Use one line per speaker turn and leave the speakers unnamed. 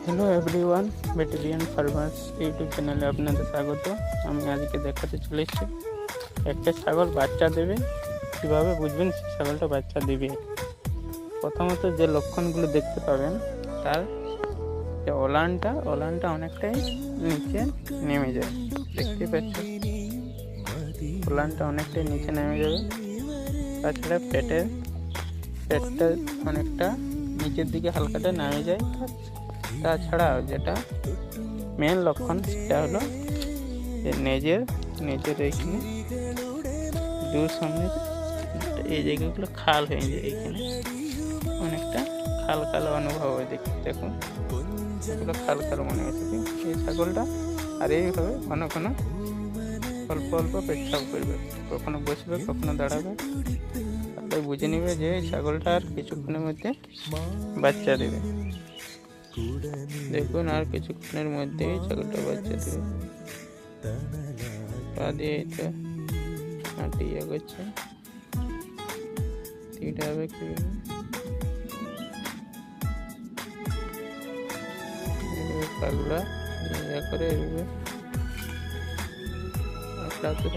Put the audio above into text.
Hello everyone, battalion farmers YouTube চ্যানেলে আপনাদের স্বাগত। আমি আজকে দেখাতে চলে এসেছি একটা ছাগল বাচ্চা দেবে, কীভাবে বুঝবেন সেই ছাগলটা বাচ্চা দেবে। প্রথমত যে লক্ষণগুলো দেখতে পাবেন, তার যে ওলানটা অনেকটাই নিচে নেমে যায়, দেখতে পাচ্ছেন ওলানটা অনেকটাই নিচে নেমে যাবে। তাছাড়া পেটটা অনেকটা নিচের দিকে হালকাটা নামে যায়। তাছাড়াও যেটা মেন লক্ষণ সেটা হলো যে নেজের এইখানে দূর সামনে এই জায়গাগুলো খাল হয়ে যায়, এইখানে অনেকটা খাল খাল অনুভব হয়। দেখুন এগুলো খাল খাল মনে হচ্ছে এই ছাগলটা। আর এইভাবে ঘন ঘন অল্প অল্প পেচ্ছাপ করবে, কখনো বসবে কখনো দাঁড়াবে, তাহলে বুঝে নেবে যে এই ছাগলটা আর কিছুক্ষণের মধ্যে বাচ্চা দেবে। দেখুন আর কিছুক্ষণের মধ্যেই ছাগলটা বাচ্চা দেবে। পা দিয়ে এটা হাঁটি এগোচ্ছে, তিনটা হবে কি পাগলা ইয়ে করে এভাবে আপনাকে